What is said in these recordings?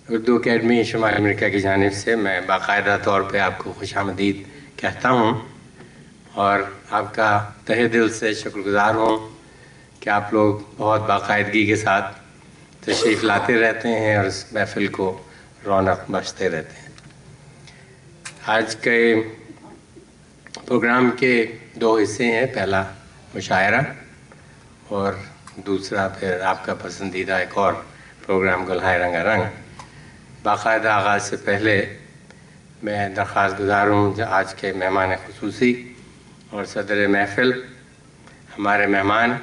Urdu academy شمال امریکہ کی جانب سے میں باقاعدہ طور پہ آپ کو خوش آمدید کہتا ہوں اور آپ کا تہہ دل سے شکر گزار ہوں کہ آپ لوگ بہت باقاعدگی کے ساتھ تشریف لاتے رہتے ہیں اور اس محفل کو رونق بخشتے رہتے ہیں۔ آج کے پروگرام کے دو حصے ہیں، پہلا مشاعرہ اور دوسرا پھر آپ کا پسندیدہ ایک اور پروگرام گلہائے رنگا رنگ۔ باقاعدہ آغاز سے پہلے میں درخواست گزار ہوں کہ آج کے مہمان خصوصی اور صدر محفل ہمارے مہمان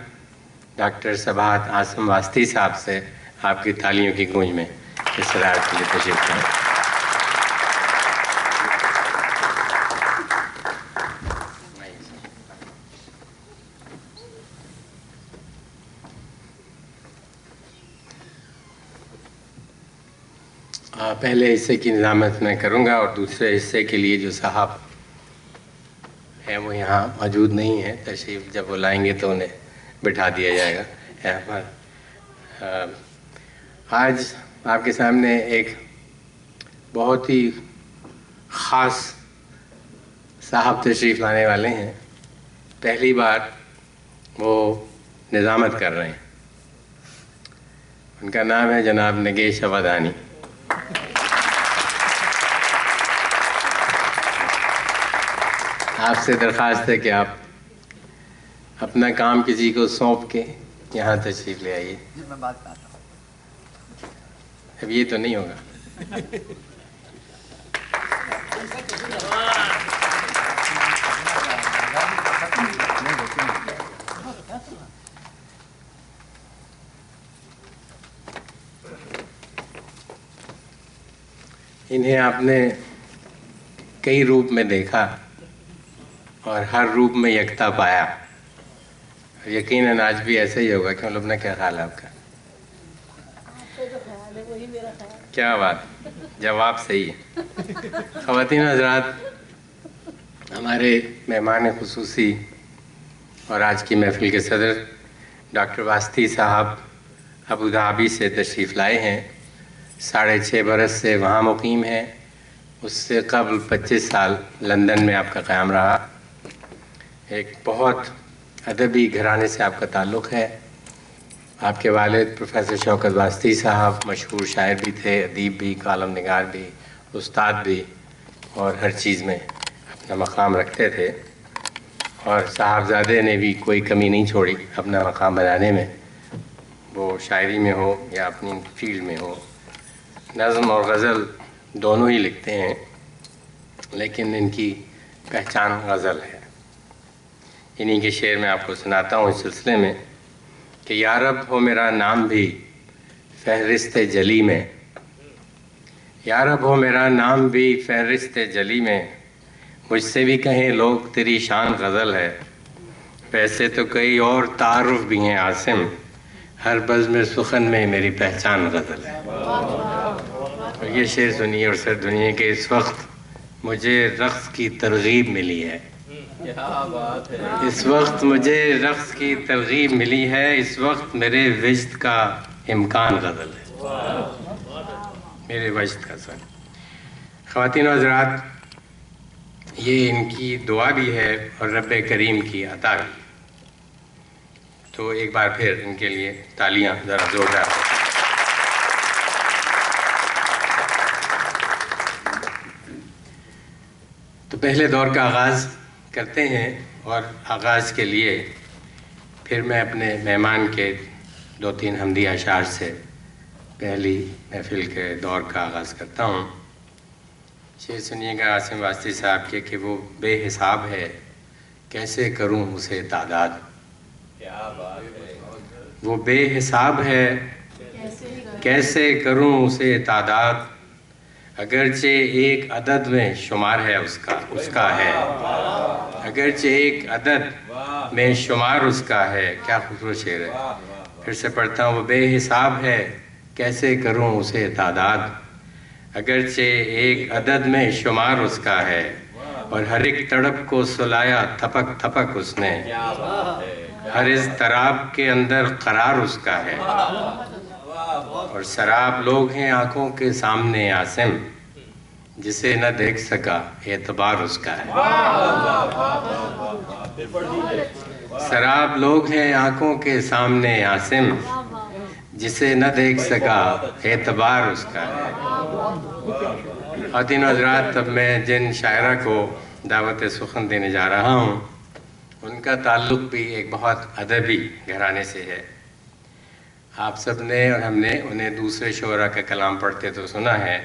ڈاکٹر سبات عاصم واسطی صاحب سے آپ کی تالیوں کی گونج میں اس صدارت کے لیے تشریف لائیں۔ پہلے حصے کی نظامت میں کروں گا اور دوسرے حصے کے لیے جو صاحب ہیں وہ یہاں موجود نہیں ہیں، تشریف جب وہ لائیں گے تو انہیں بٹھا دیا جائے گا۔ آج آپ کے سامنے ایک بہت ہی خاص صاحب تشریف لانے والے ہیں، پہلی بار وہ نظامت کر رہے ہیں۔ ان کا نام ہے جناب نگیش عوادانی۔ آپ سے درخواست ہے کہ آپ اپنا کام کسی کو سونپ کے یہاں تشریف لے آئیے۔ میں بات کرتا ہوں۔ اب یہ تو نہیں ہوگا۔ انہیں آپ نے کئی روپ میں دیکھا اور ہر روپ میں یکتا پایا، اور یقیناً آج بھی ایسا ہی ہوگا۔ کیوں لبنا، کیا خیال ہے آپ کا؟ کیا بات، جواب صحیح ہے۔ خواتین حضرات، ہمارے مہمان خصوصی اور آج کی محفل کے صدر ڈاکٹر واسطی صاحب ابوظہبی سے تشریف لائے ہیں۔ 6.5 برس سے وہاں مقیم ہیں، اس سے قبل 25 سال لندن میں آپ کا قیام رہا۔ ایک بہت ادبی گھرانے سے آپ کا تعلق ہے۔ آپ کے والد پروفیسر شوکت واسطی صاحب مشہور شاعر بھی تھے، ادیب بھی، کالم نگار بھی، استاد بھی، اور ہر چیز میں اپنا مقام رکھتے تھے، اور صاحبزادے نے بھی کوئی کمی نہیں چھوڑی اپنا مقام بنانے میں، وہ شاعری میں ہو یا اپنی فیلڈ میں ہو۔ نظم اور غزل دونوں ہی لکھتے ہیں، لیکن ان کی پہچان غزل ہے۔ انہی کے شعر میں آپ کو سناتا ہوں اس سلسلے میں کہ یا رب ہو میرا نام بھی فہرست جلی میں، یا رب ہو میرا نام بھی فہرست جلی میں، مجھ سے بھی کہیں لوگ تیری شان غزل ہے، ویسے تو کئی اور تعارف بھی ہیں عاصم، ہر بزم سخن میں میری پہچان غزل ہے۔ اور یہ شعر سنیے اور سر دنیا کہ اس وقت مجھے رقص کی ترغیب ملی ہے، اس وقت مجھے رقص کی ترغیب ملی ہے، اس وقت میرے وجد کا امکان غزل ہے، میرے وجد کا سن۔ خواتین و حضرات، یہ ان کی دعا بھی ہے اور رب کریم کی عطا بھی، تو ایک بار پھر ان کے لیے تالیاں ذرا زوردار۔ تو پہلے دور کا آغاز کرتے ہیں، اور آغاز کے لیے پھر میں اپنے مہمان کے 2-3 حمدی اشعار سے پہلی محفل کے دور کا آغاز کرتا ہوں۔ شعر سنیے گا عاصم واسطی صاحب کے کہ وہ بے حساب ہے کیسے کروں اسے تعداد، وہ بے حساب ہے کیسے کروں اسے تعداد، اگرچہ ایک عدد میں شمار ہے اس کا ہے، اگرچہ ایک عدد میں شمار اس کا ہے۔ کیا خوبصورت شعر ہے، پھر سے پڑھتا ہوں۔ وہ بے حساب ہے کیسے کروں اسے تعداد، اگرچہ ایک عدد میں شمار اس کا ہے، اور ہر ایک تڑپ کو سلایا تھپک تھپک اس نے، ہر اضطراب کے اندر قرار اس کا ہے، اور سراب لوگ ہیں آنکھوں کے سامنے عاصم، جسے نہ دیکھ سکا اعتبار اس کا ہے۔ سراب لوگ ہیں آنکھوں کے سامنے عاصم، جسے نہ دیکھ سکا اعتبار اس کا ہے۔ خواتین و حضرات، اب میں جن شاعرہ کو دعوت سخن دینے جا رہا ہوں ان کا تعلق بھی ایک بہت ادبی گھرانے سے ہے۔ آپ سب نے اور ہم نے انہیں دوسرے شعراء کا کلام پڑھتے تو سنا ہے،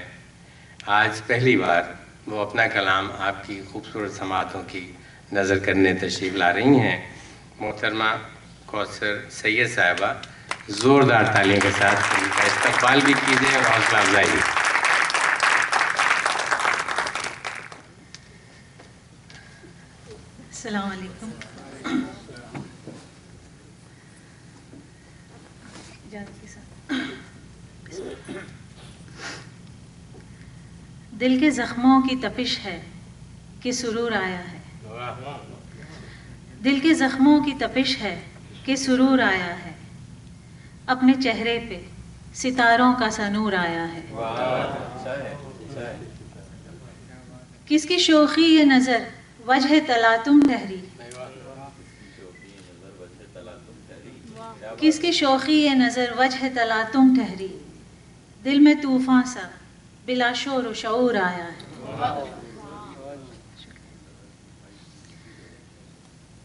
آج پہلی بار وہ اپنا کلام آپ کی خوبصورت سماعتوں کی نظر کرنے تشریف لا رہی ہیں۔ محترمہ کوثر سید صاحبہ، زوردار تالیوں کے ساتھ ان کا استقبال بھی کیجیے اور حوصلہ افزائی۔ السلام علیکم۔ دل کے زخموں کی تپش ہے کہ سرور آیا ہے، دل کے زخموں کی تپش ہے کہ سرور آیا ہے، اپنے چہرے پہ ستاروں کا سا نور آیا ہے۔ کس کی شوخی یہ نظر وجہ تلاطم ٹھہری، کس کی شوخی یہ نظر وجہ تلاطم ٹھہری، دل میں طوفان سا بلا شور و شعور آیا ہے۔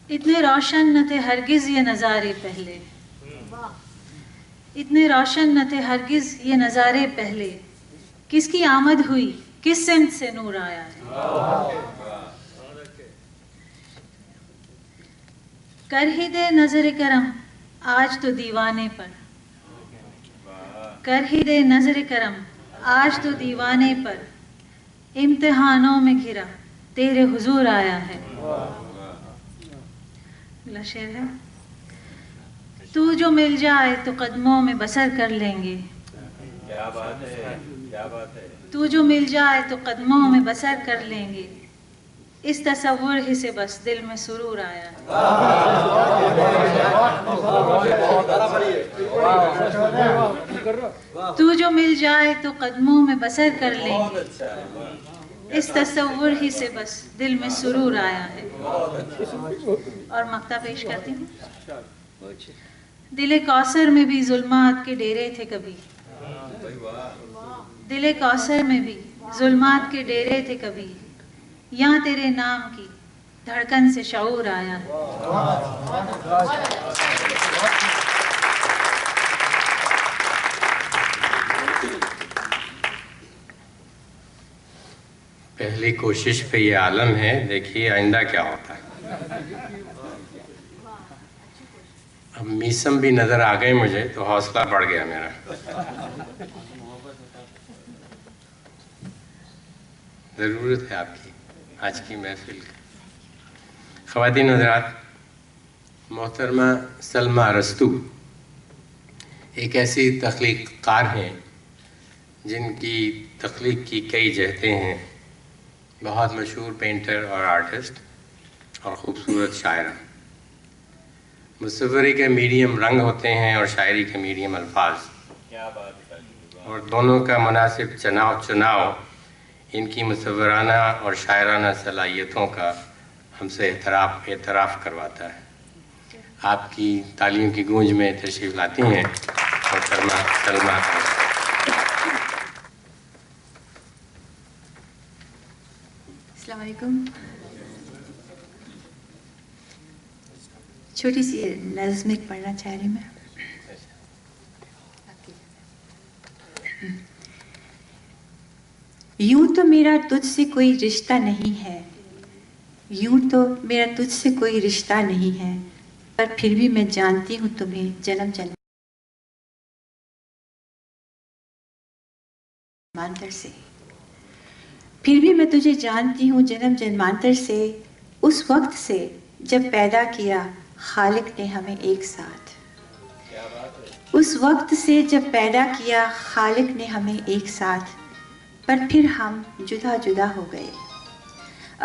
اتنے روشن نہ تھے ہرگز یہ نظارے پہلے، اتنے روشن نہ تھے ہرگز یہ نظارے پہلے، کس کی آمد ہوئی کس سمت سے نور آیا ہے۔ کر ہی دے نظر کرم آج تو دیوانے پر، کر ہی دے نظر کرم آج تو دیوانے پر، امتحانوں میں گھرا تیرے حضور آیا ہے۔ اگلا شعر ہے، تو جو مل جائے تو قدموں میں بسر کر لیں گے، کیا بات ہے، کیا بات ہے، تو جو مل جائے تو قدموں میں بسر کر لیں گے، اس تصور ہی سے بس دل میں سرور آیا ہے۔ تو جو مل جائے تو قدموں میں بسر کر لیں گے، اس تصور ہی سے بس دل میں سرور آیا ہے۔ اور مقطع پیش کرتی ہوں۔ دل کوثر میں بھی ظلمات کے ڈیرے تھے کبھی، دل کوثر میں بھی ظلمات کے ڈیرے تھے کبھی، یہاں تیرے نام کی دھڑکن سے شعور آیا ہے۔ پہلی کوشش پہ یہ عالم ہے، دیکھیے آئندہ کیا ہوتا ہے۔ اب میسم بھی نظر آ گئے مجھے تو حوصلہ بڑھ گیا میرا۔ ضرورت ہے آپ کی آج کی محفل کی۔ خواتین حضرات، محترمہ سلمیٰ ارسطو ایک ایسی تخلیق کار ہیں جن کی تخلیق کی کئی جہتیں ہیں، بہت مشہور پینٹر اور آرٹسٹ اور خوبصورت شاعرہ۔ مصوری کے میڈیم رنگ ہوتے ہیں اور شاعری کے میڈیم الفاظ، اور دونوں کا مناسب چناؤ ان کی مصورانہ اور شاعرانہ صلاحیتوں کا ہم سے اعتراف کرواتا ہے۔ آپ کی تالیوں کی گونج میں تشریف لاتی ہیں محترمہ سلمیٰ۔ السلام علیکم۔ چھوٹی سی نظم پڑھنا چاہ رہی میں۔ یوں تو میرا تجھ سے کوئی رشتہ نہیں ہے، یوں تو میرا تجھ سے کوئی رشتہ نہیں ہے، پر پھر بھی میں جانتی ہوں تمہیں جنم جنمانتر سے، پھر بھی میں تجھے جانتی ہوں جنم جنمانتر سے، اس وقت سے جب پیدا کیا خالق نے ہمیں ایک ساتھ، اس وقت سے جب پیدا کیا خالق نے ہمیں ایک ساتھ، پر پھر ہم جدا جدا ہو گئے،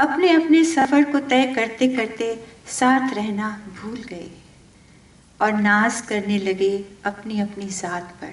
اپنے اپنے سفر کو طے کرتے کرتے ساتھ رہنا بھول گئے، اور ناز کرنے لگے اپنی اپنی ذات پر،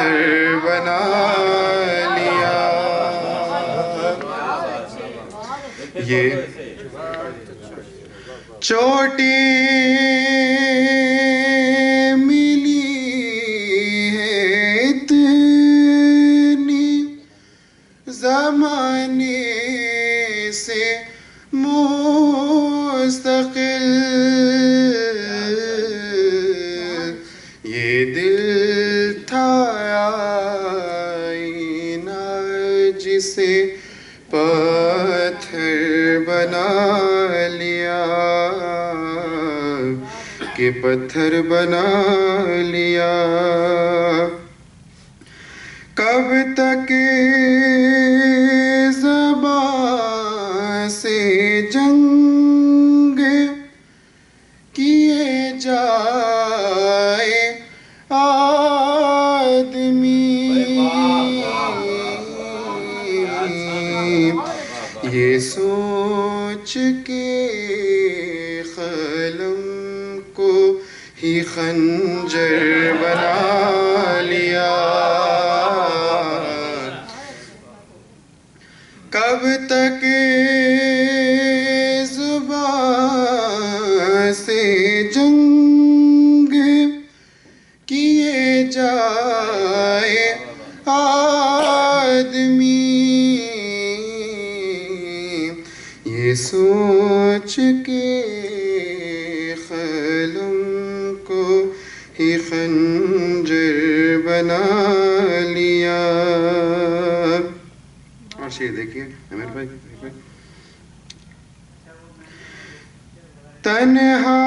پتھر بنا لیا. یہ چوٹیں ملی ہیں اتنی زمانے سے مستقل. یہ دل تھا آئینہ جسے پتھر بنا لیا کہ پتھر بنا لیا. کب تک زبان سے جنگ کیے جائے آدمی. یہ سوچ کے قلم کو ہی خنجر بنا لیا. کب تک زبان سے جنگ کیے جائے آدمی. یہ سوچ کے قلم کو ہی خنجر بنا لیا. اور شعر دیکھیے امیر بھائی. تنہا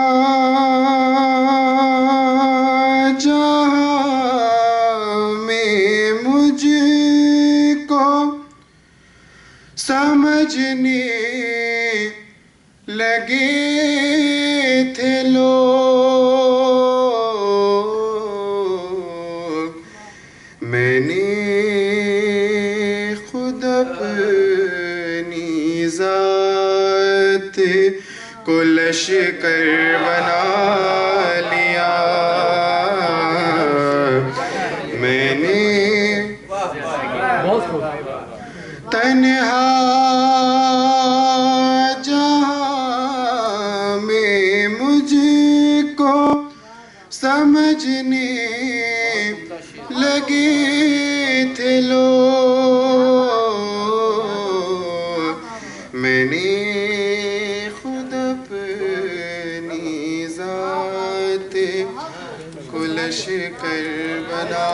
جہاں میں مجھ کو سمجھنے لگے تھے لوگ. میں نے خود اپنی ذات کو لشکر بنا لیا. میں نے تنہا جہاں میں مجھ کو سمجھنے لگے تھے لوگ. میں نے خود اپنی ذات کو لشکر بنا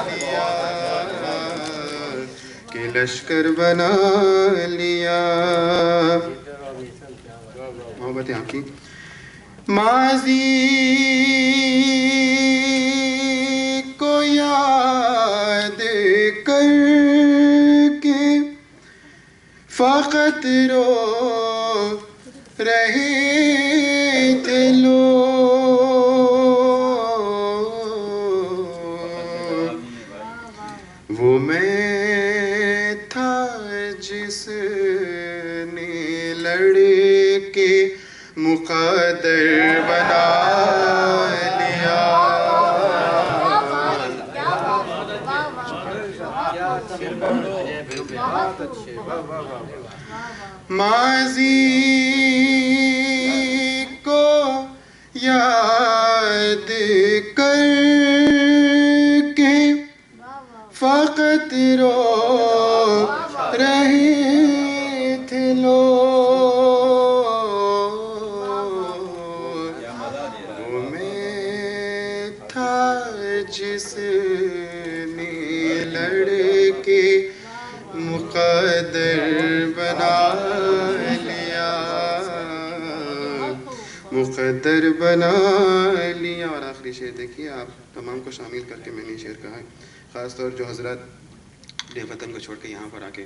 لیا کہ لشکر بنا لیا. محبت آپ کی. ماضی کو یاد کر کے فقط رو رہے تھے لوگ. وہ میں تھا جس نے لڑ کے مقدر بنا لیا. ماضی کو یاد کر کے فقط رو رہے تھے لوگ. وہ میں تھا جس نے لڑ کے مقدر بنا لیا مقدر بنا لیا. اور آخری شعر دیکھیے. آپ تمام کو شامل کر کے میں نے شعر کہا ہے. خاص طور جو حضرات اپنے وطن کو چھوڑ کے یہاں پر آ کے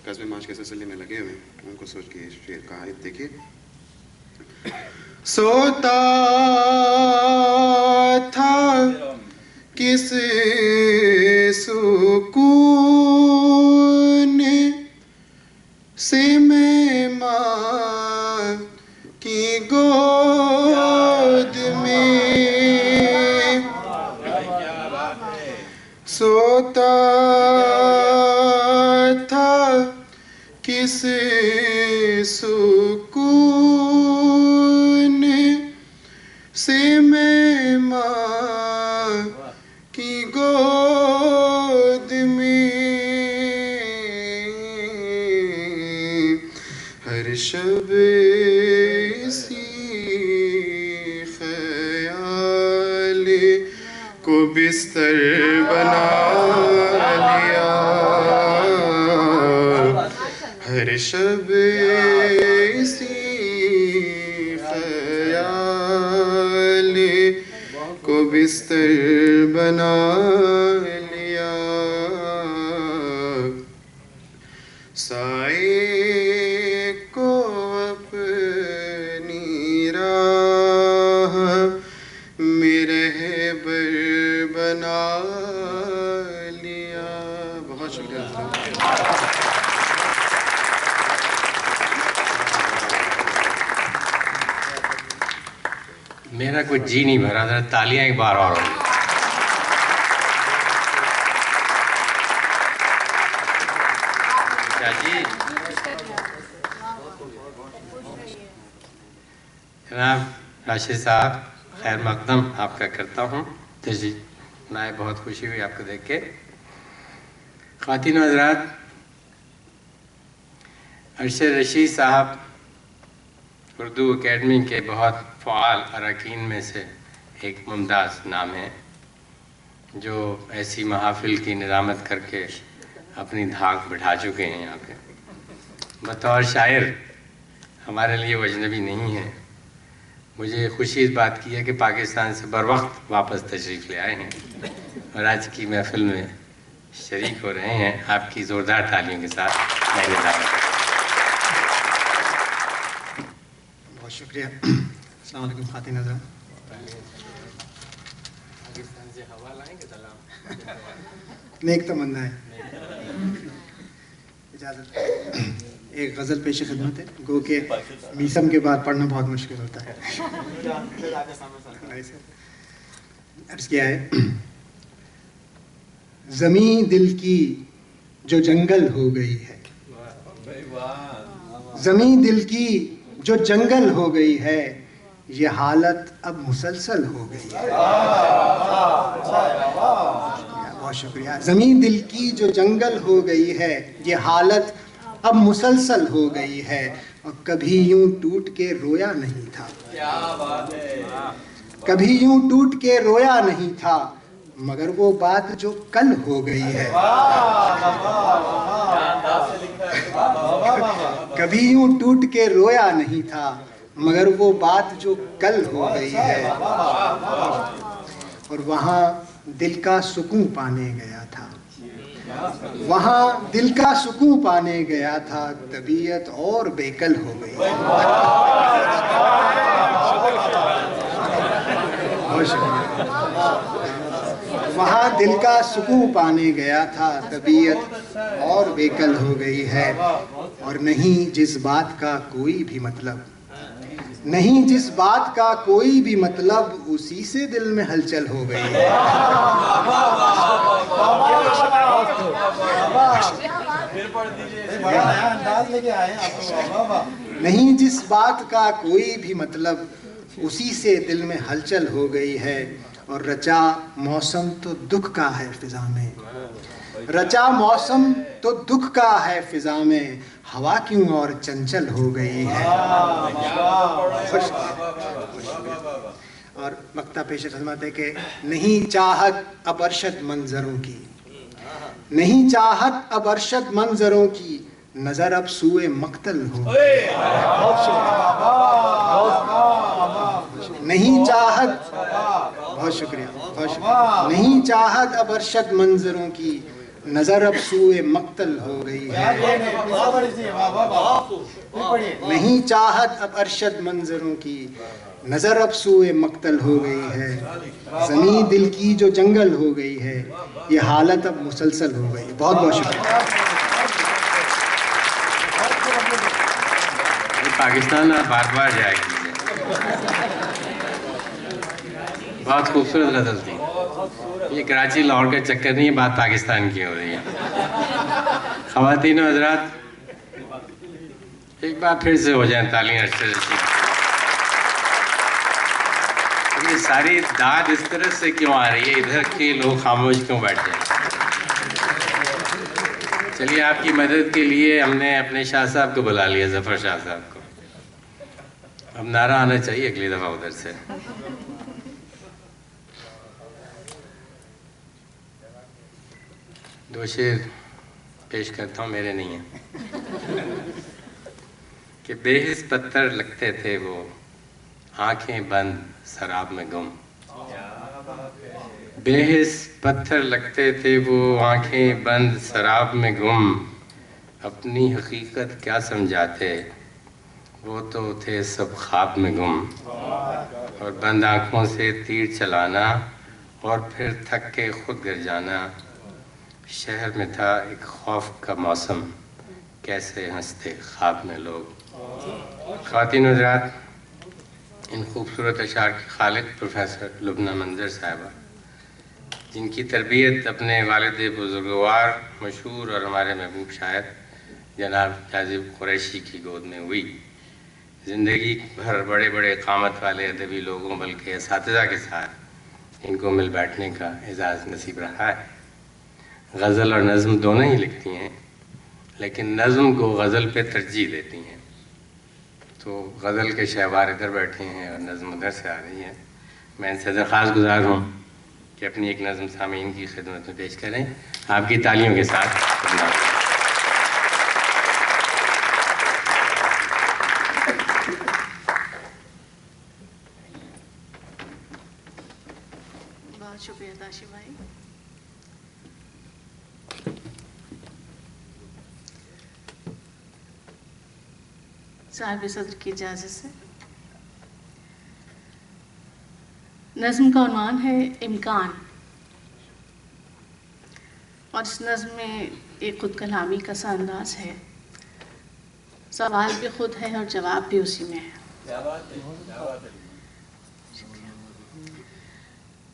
قصبے معاش کے سلسلے میں لگے ہوئے ہیں ان کو سوچ کے یہ شعر کہا ہے. دیکھیے. سوتا تھا کس سکون سے میں ماں کی گود میں. سوتا تھا کس سکون سے میں ماں کی گود میں، ہر شب اسی خیال کو بستر بنا لیا، ہر شب اسی خیال کو بستر بنا لیا، سائے کو اپنی راہ میں رہبر بنا لیا۔ بہت شکریہ حضرت۔ میرا کچھ جی نہیں بھرا، ذرا تالیاں ایک بار اور ہوں۔ جی جناب راشد صاحب، خیر مقدم آپ کا کرتا ہوں۔ تشریف لائے، بہت خوشی ہوئی آپ کو دیکھ کے۔ خواتین و حضرات، ارشد رشید صاحب اردو اکیڈمی کے بہت فعال اراکین میں سے ایک ممتاز نام ہے، جو ایسی محافل کی نظامت کر کے اپنی دھاک بٹھا چکے ہیں یہاں پہ۔ بطور شاعر ہمارے لیے وہ اجنبی نہیں ہے۔ مجھے خوشی اس بات کی ہے کہ پاکستان سے بر وقت واپس تشریف لے آئے ہیں اور آج کی محفل میں شریک ہو رہے ہیں۔ آپ کی زوردار تالیوں کے ساتھ میں نے دعوت۔ بہت شکریہ۔ السلام علیکم خواتین حضرات۔ پاکستان سے ہوا لائیں گے سلام۔ نیک تمنا ہے۔ اجازت ایک غزل پیش خدمت ہے، گو کہ میسم کے بعد پڑھنا بہت مشکل ہوتا ہے۔ عرض کیا ہے، زمین دل کی جو جنگل ہو گئی ہے، زمین دل کی جو جنگل ہو گئی ہے، یہ حالت اب مسلسل ہو گئی ہے۔ بہت شکریہ۔ زمین دل کی جو جنگل ہو گئی ہے، یہ حالت اب مسلسل ہو گئی ہے، اور کبھی یوں ٹوٹ کے رویا نہیں تھا، کبھی یوں ٹوٹ کے رویا نہیں تھا، مگر وہ بات جو کل ہو گئی ہے، کبھی یوں ٹوٹ کے رویا نہیں تھا، مگر وہ بات جو کل ہو گئی ہے، اور وہاں دل کا سکون پانے گیا تھا، وہاں دل کا سکون پانے گیا تھا، طبیعت اور بےکل ہو گئی ہے۔ بہت شکریہ۔ وہاں دل کا سکون پانے گیا تھا، طبیعت اور بےکل ہو گئی ہے، اور نہیں جس بات کا کوئی بھی مطلب، نہیں جس بات کا کوئی بھی مطلب، اسی سے دل میں ہلچل ہو گئی ہے۔ نہیں جس بات کا کوئی بھی مطلب، اسی سے دل میں ہلچل ہو گئی ہے، اور رچا موسم تو دکھ کا ہے فضا میں، رچا موسم تو دکھ کا ہے فضا میں، ہوا کیوں اور چنچل ہو گئی ہے۔ اور مقطع پیش خدمت ہے کہ نہیں چاہت اب ارشد منظروں کی، نہیں چاہت اب ارشد منظروں کی، نظر اب سوئے مقتل ہو گئی۔ نہیں چاہت، بہت شکریہ، بہت شکریہ، نہیں چاہت اب ارشد منظروں کی، نظر اب سوئے مقتل ہو گئی ہے۔ نہیں چاہت اب ارشد منظروں کی، نظر اب سوئے مقتل ہو گئی ہے، زمین دل کی جو جنگل ہو گئی ہے، یہ حالت اب مسلسل ہو گئی۔ بہت بہت شکریہ۔ پاکستان آپ بار بار جائے گی، بہت خوبصورت غزل تھی۔ یہ کراچی لاہور کا چکر نہیں ہے، بات پاکستان کی ہو رہی ہے. خواتین و حضرات، ایک بار پھر سے ہو جائیں تالیاں ارشد رشید. یہ ساری داد اس طرح سے کیوں آ رہی ہے؟ ادھر کے لوگ خاموش کیوں بیٹھ جائیں؟ چلیے آپ کی مدد کے لیے ہم نے اپنے شاہ صاحب کو بلا لیا، ظفر شاہ صاحب کو. اب نعرہ آنا چاہیے اگلی دفعہ ادھر سے. دو شعر پیش کرتا ہوں، میرے نہیں ہیں. کہ بے حس پتھر لگتے تھے وہ، آنکھیں بند سراب میں گم. بے حس پتھر لگتے تھے وہ، آنکھیں بند سراب میں گم. اپنی حقیقت کیا سمجھاتے، وہ تو تھے سب خواب میں گم. اور بند آنکھوں سے تیر چلانا اور پھر تھک کے خود گر جانا. شہر میں تھا ایک خوف کا موسم، کیسے ہنستے خواب میں لوگ. خواتین و حضرات، ان خوبصورت اشعار کی خالق پروفیسر لبنہ منظر صاحبہ، جن کی تربیت اپنے والد بزرگوار مشہور اور ہمارے محبوب شاعر جناب کاظم قریشی کی گود میں ہوئی. زندگی بھر بڑے بڑے قامت والے ادبی لوگوں بلکہ اساتذہ کے ساتھ ان کو مل بیٹھنے کا اعزاز نصیب رہا ہے. غزل اور نظم دونوں ہی لکھتی ہیں، لیکن نظم کو غزل پہ ترجیح دیتی ہیں. تو غزل کے شہوار ادھر بیٹھے ہیں اور نظم ادھر سے آ رہی ہے. میں ان سے درخواست گزار ہوں کہ اپنی ایک نظم سامعین کی خدمت میں پیش کریں، آپ کی تالیوں کے ساتھ. بہت شکریہ تاشی بھائی. صاحب صدر کی اجازت سے نظم کا عنوان ہے امکان، اور اس نظم میں ایک خود کلامی کا سا انداز ہے. سوال بھی خود ہے اور جواب بھی اسی میں ہے.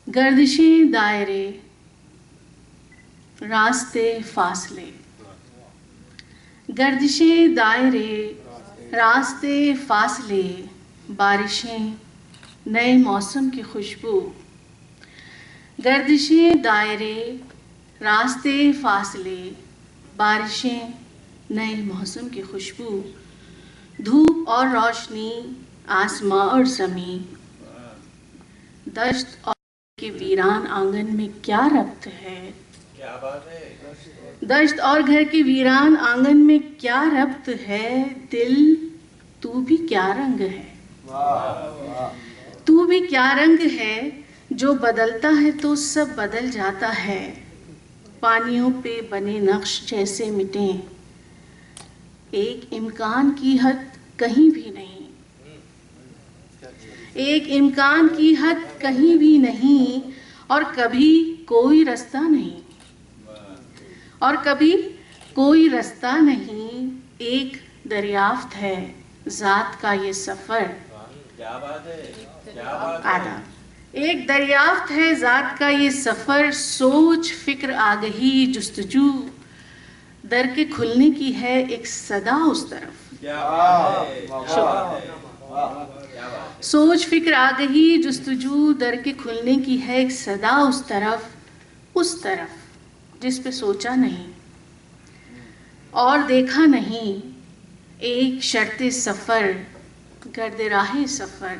گردشیں دائرے، راستے فاصلے. گردشیں دائرے، راستے فاصلے، بارشیں نئے موسم کی خوشبو. گردشیں دائرے، راستے فاصلے، بارشیں نئے موسم کی خوشبو. دھوپ اور روشنی، آسماں اور زمین. دشت اور کے ویران آنگن میں کیا ربط ہے؟ دشت اور گھر کے ویران آنگن میں کیا ربط ہے؟ دل تو بھی کیا رنگ ہے؟ تو بھی کیا رنگ ہے؟ جو بدلتا ہے تو سب بدل جاتا ہے. پانیوں پہ بنے نقش جیسے مٹیں، ایک امکان کی حد کہیں بھی نہیں. ایک امکان کی حد کہیں بھی نہیں، اور کبھی کوئی رستہ نہیں. اور کبھی کوئی رستہ نہیں. ایک دریافت ہے ذات کا یہ سفر. ایک دریافت ہے ذات کا یہ سفر. سوچ، فکر، آگہی، جستجو، در کے کھلنے کی ہے ایک صدا اس طرف. سوچ، فکر، آگہی، جستجو، در کے کھلنے کی ہے ایک صدا اس طرف جس پہ سوچا نہیں اور دیکھا نہیں. ایک شرط سفر، گرد راہ سفر.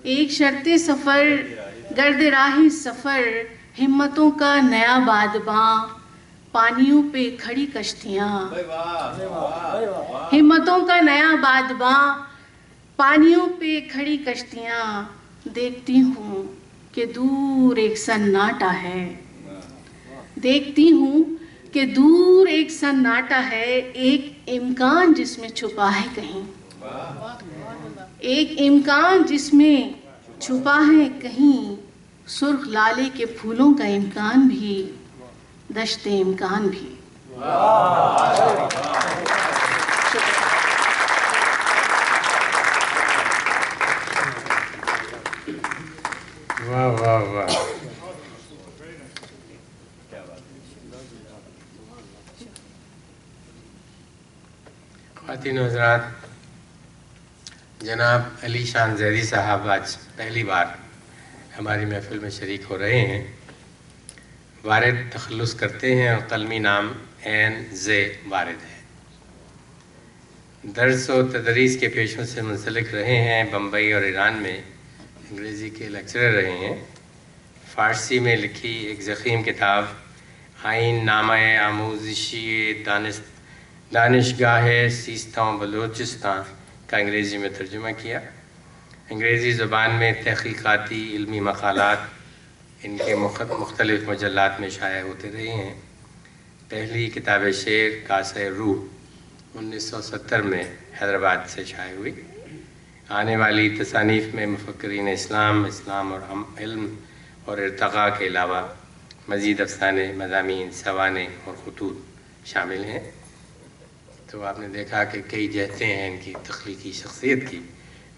ایک شرط سفر، گرد راہ سفر. ہمتوں کا نیا بادباں، پانیوں پہ کھڑی کشتیاں. ہمتوں کا نیا بادباں، پانیوں پہ کھڑی کشتیاں. دیکھتی ہوں کہ دور ایک سناٹا ہے. دیکھتی ہوں کہ دور ایک سناٹا ہے. ایک امکان جس میں چھپا ہے کہیں. ایک امکان جس میں چھپا ہے کہیں. سرخ لالے کے پھولوں کا امکان بھی، دشت امکان بھی. واہ واہ واہ. خواتین و حضرات، جناب علی شان زیدی صاحب آج پہلی بار ہماری محفل میں شریک ہو رہے ہیں۔ وارد تخلص کرتے ہیں اور قلمی نام عین زے وارد ہے۔ درس و تدریس کے پیشوں سے منسلک رہے ہیں، بمبئی اور ایران میں انگریزی کے لیکچرر رہے ہیں۔ فارسی میں لکھی ایک ضخیم کتاب آئین نامہ آموزشی دانشگاہ سیستان بلوچستان کا انگریزی میں ترجمہ کیا۔ انگریزی زبان میں تحقیقاتی علمی مقالات ان کے مختلف مجلات میں شائع ہوتے رہے ہیں۔ پہلی کتاب شعر کاسہ روح 1970 میں حیدرآباد سے شائع ہوئی۔ آنے والی تصانیف میں مفکرین اسلام اور علم اور ارتقاء کے علاوہ مزید افسانے، مضامین، سوانح اور خطوط شامل ہیں۔ تو آپ نے دیکھا کہ کئی جہتیں ہیں ان کی تخلیقی شخصیت کی۔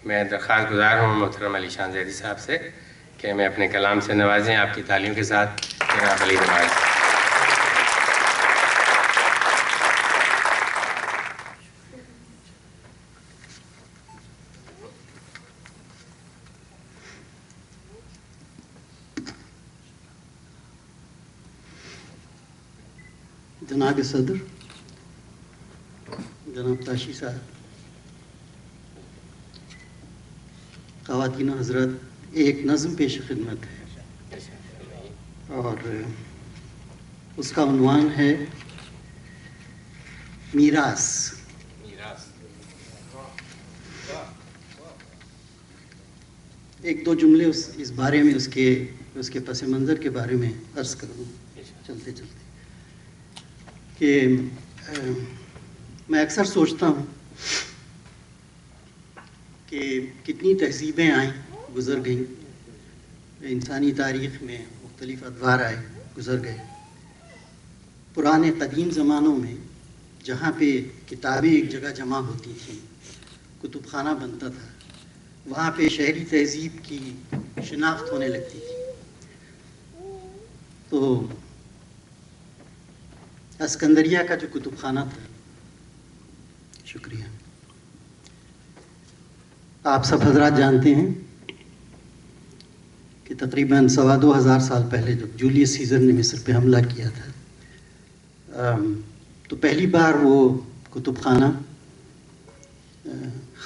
میں درخواست گزار ہوں محترم علی شان زیدی صاحب سے کہ میں اپنے کلام سے نوازیں آپ کی تعلیم کے ساتھ۔ جناب علی نواز۔ جناب صدر، جناب تاشی صاحب، خواتین و حضرات، ایک نظم پیش خدمت ہے اور اس کا عنوان ہے میراث۔ ایک دو جملے اس بارے میں، اس کے پس منظر کے بارے میں عرض کروں چلتے چلتے کہ میں اکثر سوچتا ہوں کہ کتنی تہذیبیں آئیں گزر گئیں، انسانی تاریخ میں مختلف ادوار آئے گزر گئے۔ پرانے قدیم زمانوں میں جہاں پہ کتابیں ایک جگہ جمع ہوتی تھیں، کتب خانہ بنتا تھا، وہاں پہ شہری تہذیب کی شناخت ہونے لگتی تھی۔ تو اسکندریہ کا جو کتب خانہ تھا، شکریہ، آپ سب حضرات جانتے ہیں کہ تقریباً 2,500 سال پہلے جب جولیس سیزر نے مصر پہ حملہ کیا تھا تو پہلی بار وہ کتب خانہ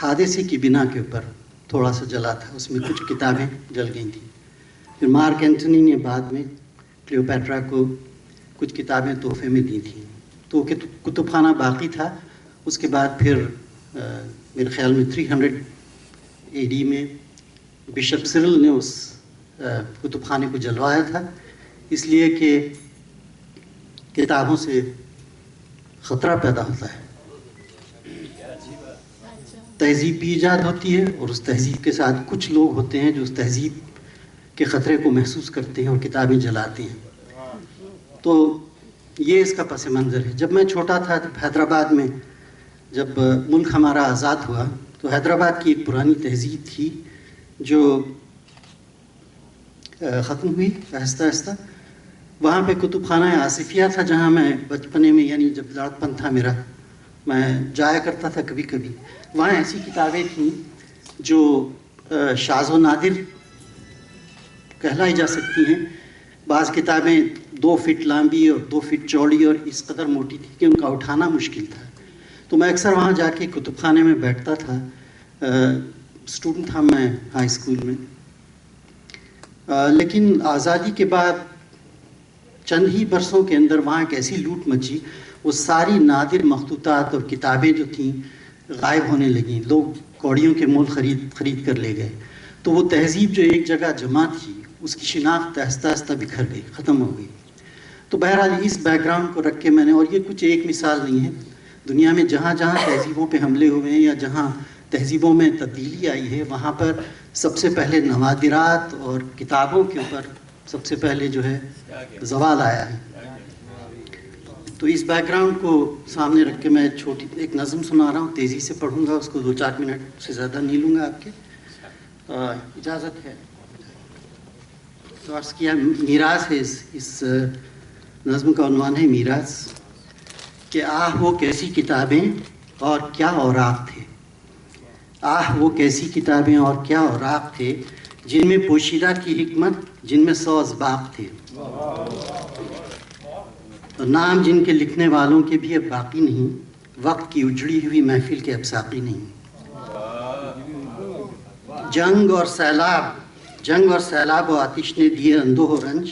حادثے کی بنا کے اوپر تھوڑا سا جلا تھا، اس میں کچھ کتابیں جل گئی تھیں۔ پھر مارک اینٹنی نے بعد میں کلیوپیٹرا کو کچھ کتابیں تحفے میں دی تھیں، تو کتب خانہ باقی تھا۔ اس کے بعد پھر میرے خیال میں 300 AD میں بشپ سرل نے اس کتب خانے کو جلوایا تھا، اس لیے کہ کتابوں سے خطرہ پیدا ہوتا ہے، تہذیب بھی ایجاد ہوتی ہے اور اس تہذیب کے ساتھ کچھ لوگ ہوتے ہیں جو اس تہذیب کے خطرے کو محسوس کرتے ہیں اور کتابیں جلاتے ہیں۔ تو یہ اس کا پس منظر ہے۔ جب میں چھوٹا تھا تو حیدرآباد میں جب ملک ہمارا آزاد ہوا تو حیدرآباد کی ایک پرانی تہذیب تھی جو ختم ہوئی آہستہ آہستہ۔ وہاں پہ کتب خانہ آصفیہ تھا جہاں میں بچپنے میں، یعنی جب لڑکپن تھا میرا، میں جایا کرتا تھا کبھی کبھی۔ وہاں ایسی کتابیں تھیں جو شاذ و نادر کہلائی جا سکتی ہیں۔ بعض کتابیں 2 فٹ لمبی اور 2 فٹ چوڑی اور اس قدر موٹی تھی کہ ان کا اٹھانا مشکل تھا۔ تو میں اکثر وہاں جا کے کتب خانے میں بیٹھتا تھا۔ اسٹوڈنٹ تھا میں ہائی اسکول میں، لیکن آزادی کے بعد چند ہی برسوں کے اندر وہاں ایک ایسی لوٹ مچی، وہ ساری نادر مخطوطات اور کتابیں جو تھیں غائب ہونے لگیں، لوگ کوڑیوں کے مول خرید کر لے گئے۔ تو وہ تہذیب جو ایک جگہ جمع تھی اس کی شناخت آہستہ آہستہ بکھر گئی، ختم ہو گئی۔ تو بہرحال اس بیک گراؤنڈ کو رکھ کے میں نے، اور یہ کچھ ایک مثال نہیں ہے، دنیا میں جہاں جہاں تہذیبوں پہ حملے ہوئے ہیں یا جہاں تہذیبوں میں تبدیلی آئی ہے، وہاں پر سب سے پہلے نوادرات اور کتابوں کے اوپر سب سے پہلے جو ہے زوال آیا ہے۔ تو اس بیک گراؤنڈ کو سامنے رکھ کے میں چھوٹی ایک نظم سنا رہا ہوں، تیزی سے پڑھوں گا، اس کو 2-4 منٹ سے زیادہ نہیں لوں گا آپ کے، اجازت ہے تو عرض کیا۔ میراث ہے، اس نظم کا عنوان ہے میراث۔ کہ آہ وہ کیسی کتابیں اور کیا اوراق تھے، آہ وہ کیسی کتابیں اور کیا اوراق تھے جن میں پوشیدہ کی حکمت، جن میں 100 اسباق تھے، اور نام جن کے لکھنے والوں کے بھی اب باقی نہیں، وقت کی اجڑی ہوئی محفل کے اب ساقی نہیں۔ جنگ اور سیلاب و آتش نے دیے اندوہ و رنج،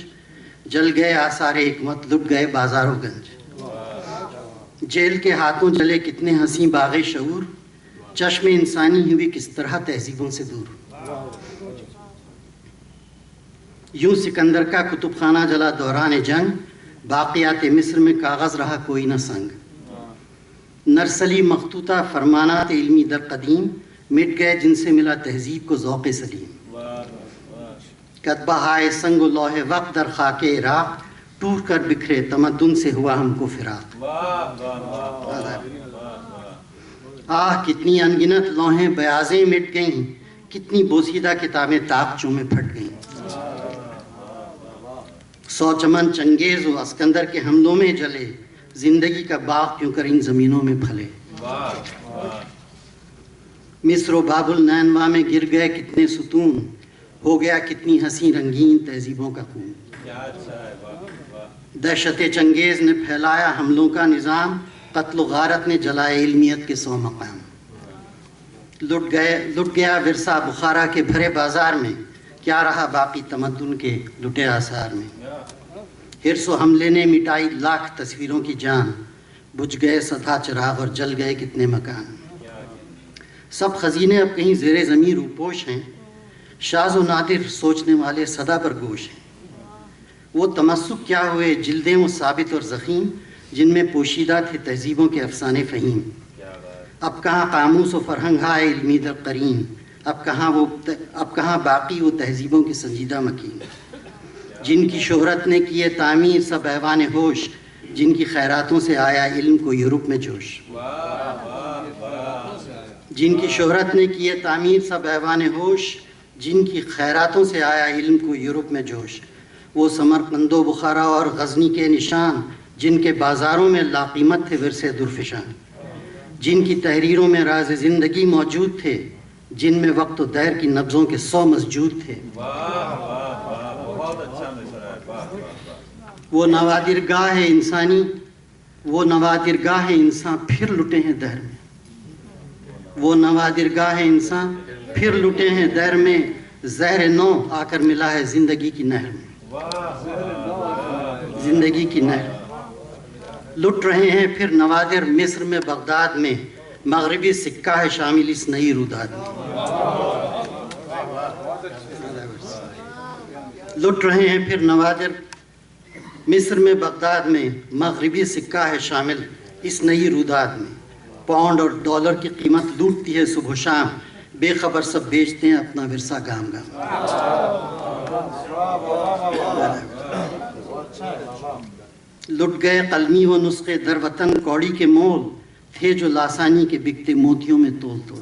جل گئے آثار حکمت، لٹ گئے بازار و گنج۔ جیل کے ہاتھوں جلے کتنے حسین باغ شعور، چشم انسانی ہوئی کس طرح تہذیبوں سے دور۔ یوں سکندر کا کتب خانہ جلا دوران جنگ، باقیات مصر میں کاغذ رہا کوئی نہ سنگ۔ نرسلی مخطوطہ فرمانات علمی در قدیم، مٹ گئے جن سے ملا تہذیب کو ذوق سلیم۔ کتبہ ہائے سنگ و لوح وقت در خاک عراق، ٹوٹ کر بکھرے تمدن سے ہوا ہم کو فراق۔ آہ کتنی انگنت لوحیں بیاضیں مٹ گئیں، کتنی بوسیدہ کتابیں تاقچوں میں پھٹ گئیں۔ 100 چمن چنگیز و اسکندر کے حملوں میں جلے، زندگی کا باغ کیوں کر ان زمینوں میں پھلے۔ مصر و باب النینوا میں گر گئے کتنے ستون، ہو گیا کتنی حسین رنگین تہذیبوں کا خون۔ دہشت چنگیز نے پھیلایا حملوں کا نظام، قتل و غارت نے جلائے علمیت کے 100 مقام۔ لٹ گیا ورثہ بخارا کے بھرے بازار میں، کیا رہا باقی تمدن کے لٹے آثار میں۔ حرص و حملے نے مٹائی لاکھ تصویروں کی جان، بجھ گئے صدا چراغ اور جل گئے کتنے مکان۔ سب خزینے اب کہیں زیر زمین روپوش ہیں، شاذ و نادر سوچنے والے صدا پر گوش ہیں۔ وہ تمسک کیا ہوئے جلدیں وہ ثابت اور ضخیم، جن میں پوشیدہ تھے تہذیبوں کے افسانے فہیم۔ اب کہاں قاموس و فرہنگ ہائے علمی در قرین، اب کہاں باقی وہ تہذیبوں کی سنجیدہ مکین۔ جن کی شہرت نے کیے تعمیر سب ایوان ہوش، جن کی خیراتوں سے آیا علم کو یورپ میں جوش۔ جن کی شہرت نے کیے تعمیر سب ایوان ہوش، جن کی خیراتوں سے آیا علم کو یورپ میں جوش۔ وہ سمرقند و بخارا اور غزنی کے نشان، جن کے بازاروں میں لاقیمت تھے ورثے درفشان۔ جن کی تحریروں میں راز زندگی موجود تھے، جن میں وقت و دہر کی نبضوں کے 100 مسجود تھے۔ وہ نوادرگاہ انسانی، وہ نوادرگاہ انسان پھر لٹے ہیں دہر میں۔ وہ نوادرگاہ انسان پھر لٹے ہیں دہر میں، زہر نو آ کر ملا ہے زندگی کی نہر میں۔ زندگی کی نہر لٹ رہے ہیں پھر نوادر مصر میں بغداد میں، مغربی سکہ ہے شامل اس نئی روداد میں۔ لٹ رہے ہیں پھر نوادر مصر میں بغداد میں، مغربی سکہ ہے شامل اس نئی روداد میں۔ پاؤنڈ اور ڈالر کی قیمت لوٹتی ہے صبح و شام، بے خبر سب بیچتے ہیں اپنا ورثہ گام گام۔ لٹ گئے قلمی و نسخے در وطن کوڑی کے مول، تھے جو لاسانی کے بکتے موتیوں میں تول تول۔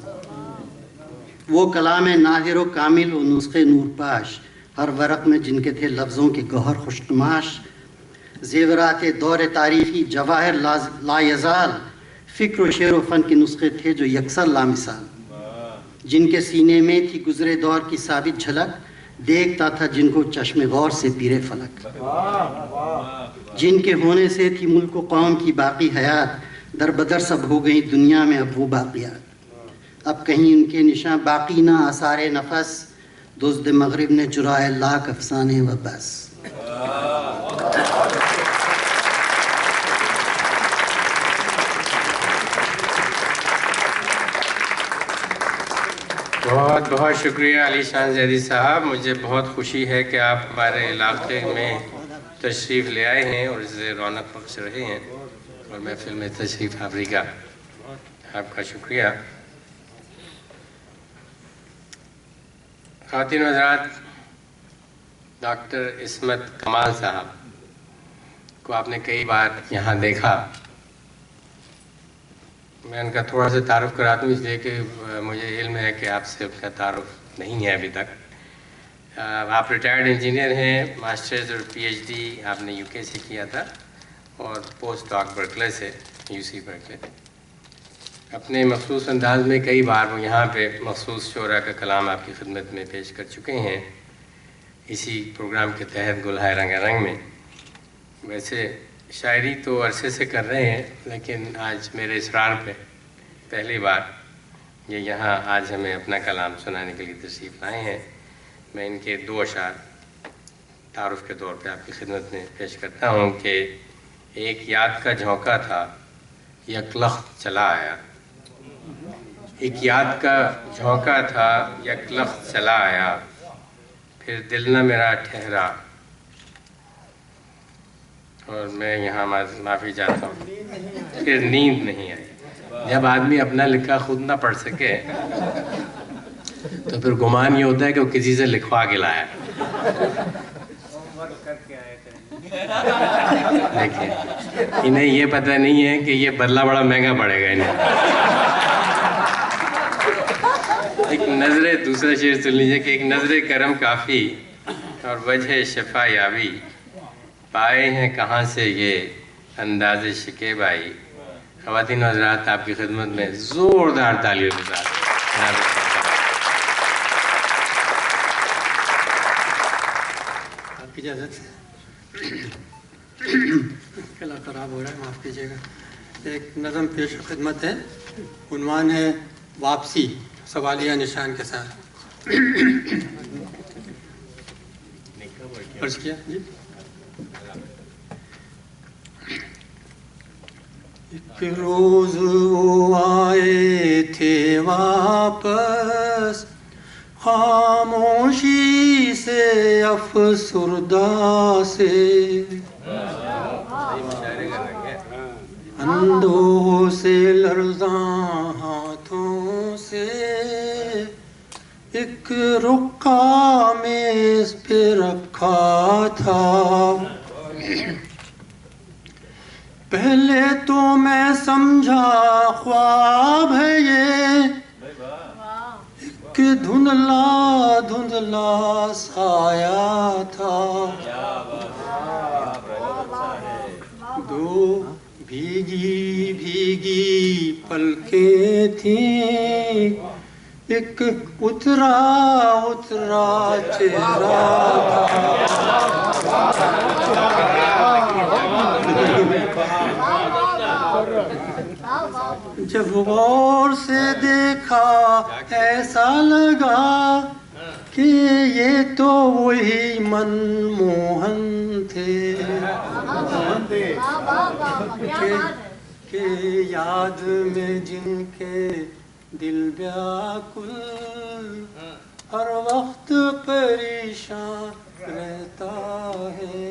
وہ کلام نادر و کامل و نسخے نور پاش، ہر ورق میں جن کے تھے لفظوں کے گوہر خوشنماش۔ زیورات دور تاریخی جواہر لا یزال، فکر و شعر و فن کے نسخے تھے جو یکسر لامثال۔ جن کے سینے میں تھی گزرے دور کی ثابت جھلک، دیکھتا تھا جن کو چشم غور سے پیرے فلک۔ جن کے ہونے سے تھی ملک و قوم کی باقی حیات، در بدر سب ہو گئی دنیا میں اب وہ باقیات۔ اب کہیں ان کے نشاں باقی نہ آثار نفس، دزد مغرب نے چرائے لاکھ افسانے و بس۔ بہت بہت شکریہ علی شان زیدی صاحب۔ مجھے بہت خوشی ہے کہ آپ ہمارے علاقے میں تشریف لے آئے ہیں اور اسے رونق بخش رہے ہیں، اور محفل میں تشریف آوری کا آپ کا شکریہ۔ خواتین و حضرات، ڈاکٹر عصمت کمال صاحب کو آپ نے کئی بار یہاں دیکھا۔ میں ان کا تھوڑا سا تعارف کرا دوں، اس لیے کہ مجھے علم ہے کہ آپ سے ان کا تعارف نہیں ہے ابھی تک۔ آپ ریٹائرڈ انجینئر ہیں، ماسٹرز اور پی ایچ ڈی آپ نے یو کے سے کیا تھا، اور پوسٹ ڈاک برکلے سے، یو سی برکلے۔ اپنے مخصوص انداز میں کئی بار وہ یہاں پہ مخصوص شعراء کا کلام آپ کی خدمت میں پیش کر چکے ہیں اسی پروگرام کے تحت گلہائے رنگ رنگ میں. ویسے شاعری تو عرصے سے کر رہے ہیں، لیکن آج میرے اصرار پہ پہلی بار یہ یہاں آج ہمیں اپنا کلام سنانے کے لیے تشریف لائے ہیں. میں ان کے 2 اشعار تعارف کے طور پہ آپ کی خدمت میں پیش کرتا ہوں کہ ایک یاد کا جھونکا تھا یکلخت چلا آیا. ایک یاد کا جھونکا تھا یکلخت چلا آیا، پھر دل نہ میرا ٹھہرا. اور میں یہاں معافی چاہتا ہوں، پھر نیند نہیں آئی. جب آدمی اپنا لکھا خود نہ پڑھ سکے تو پھر گمان یہ ہوتا ہے کہ وہ کسی سے لکھوا کے لایا. دیکھیں انہیں یہ پتہ نہیں ہے کہ یہ بدلہ بڑا مہنگا پڑے گا انہیں. ایک نظر دوسرا شعر سن لیجیے کہ ایک نظر کرم کافی اور وجہ شفا یابی، پائے ہیں کہاں سے یہ انداز شکیب آئی. خواتین و حضرات آپ کی خدمت میں زوردار تالیوں کے ساتھ آپ کی اجازت سے گلا خراب ہو رہا ہے، معاف کیجیے گا. ایک نظم پیش خدمت ہے، عنوان ہے واپسی، سوالیہ نشان کے ساتھ. عرض کیا جی. ایک روز وہ آئے تھے واپس خاموشی سے افسردہ سے، اندوہ سے لرزاں ہاتھوں سے ایک رقعہ میز پہ رکھا تھا. پہلے تو میں سمجھا خواب ہے یہ، ایک دھندلا دھندلا سایہ تھا. 2 بھیگی بھیگی پلکیں تھیں، ایک اترا اترا چہرہ جب غور سے دیکھا ایسا لگا کہ یہ تو وہی منموہن تھے کہ یاد میں جن کے دل بیاکل ہر وقت پریشان رہتا ہے.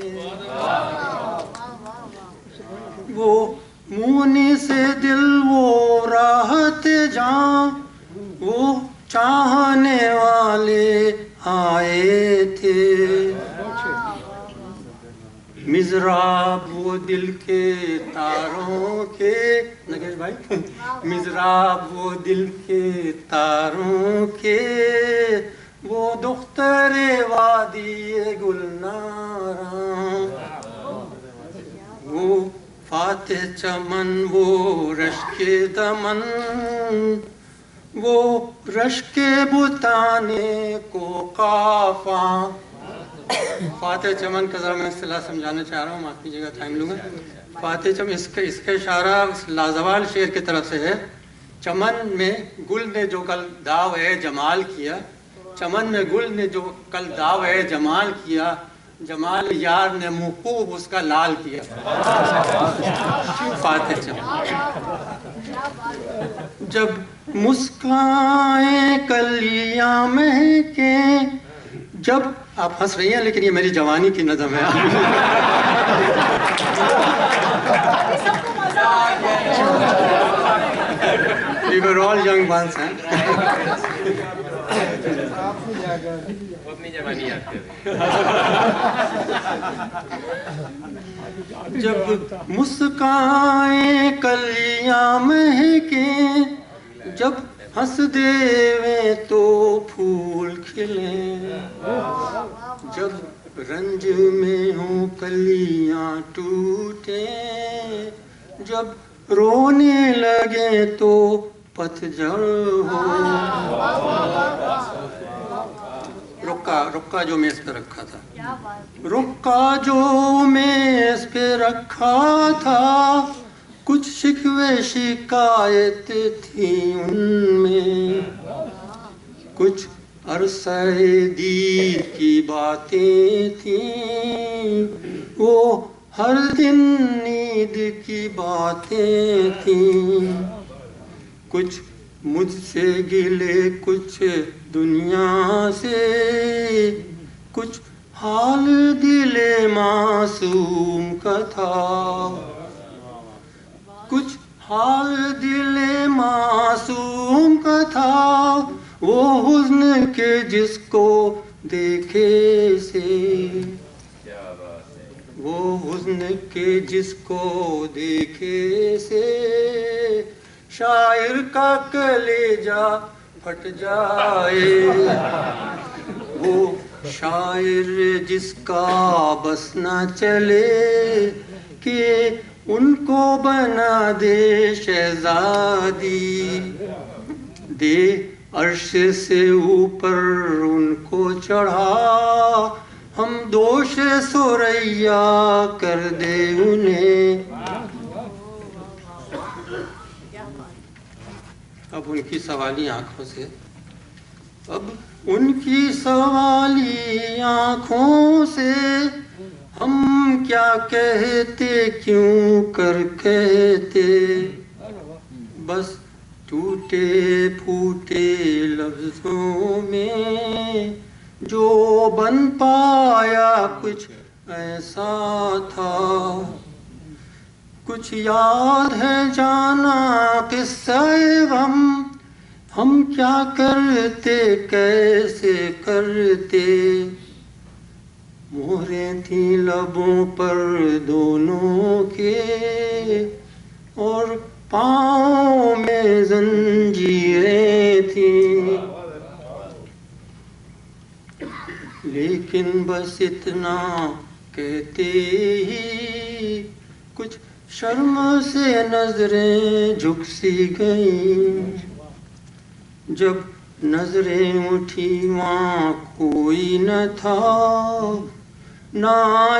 وہ مونی سے دل وہ راحت جہاں وہ چاہنے والے آئے تھے. مضراب وہ دل کے تاروں کے، نگیش بھائی، مضراب وہ دل کے تاروں کے، وہ دختر وادی گلناراں، وہ فاتح چمن وہ رشک دمن، وہ رشک بتانے کو قافاں. فاتح چمن کا ذرا میں اصطلاح سمجھانا چاہ رہا ہوں، معاف کیجیے گا ٹائم لوں گا. فاتح چمن اس کا اشارہ لازوال شعر کی طرف سے ہے. چمن میں گل نے جو کل داو جمال کیا، چمن میں گل نے جو کل داو جمال کیا، جمال یار نے موقوف اس کا لال کیا. فاتح چمن. جب مسکائیں کلیاں مہکیں، جب آپ ہنس رہی ہیں لیکن یہ میری جوانی کی نظم ہے. We were all young once, جب مسکائیں کلیاں مہکیں، جب ہنس دیویں تو پھول کھلیں، جب رنج میں ہوں کلیاں ٹوٹیں، جب رونے لگے تو پتجھڑ ہو. رکا جو میز پہ رکھا تھا, رکا جو میز پہ رکھا تھا, کچھ شکوے شکایت تھی ان میں, کچھ عرصہ دید کی باتیں تھیں, وہ ہر دن نیند کی باتیں تھیں, کچھ مجھ سے گلے کچھ دنیا سے, کچھ حال دل معصوم کا تھا, کچھ حال دل معصوم کا تھا, وہ حزن کے جس کو دیکھے سے, وہ حزن کے جس کو دیکھے سے, شاعر کا کلیجہ پھٹ جائے, وہ شاعر جس کا بس نہ چلے کہ ان کو بنا دے شہزادی, دے عرش سے اوپر ان کو چڑھا, ہم دوش ثریا کر دے انہیں. اب ان کی سوالی آنکھوں سے, اب ان کی سوالی آنکھوں سے ہم کیا کہتے کیوں کر کہتے, بس ٹوٹے پھوٹے لفظوں میں جو بن پایا کچھ ایسا تھا, کچھ یاد ہے جانا قصہ غم, ہم کیا کرتے کیسے کرتے, مہریں تھیں لبوں پر دونوں کے اور پاؤں میں زنجیریں تھیں, لیکن بس اتنا کہتے ہی کچھ شرم سے نظریں جھک سی گئیں, جب نظریں اٹھی وہاں کوئی نہ تھا, نہ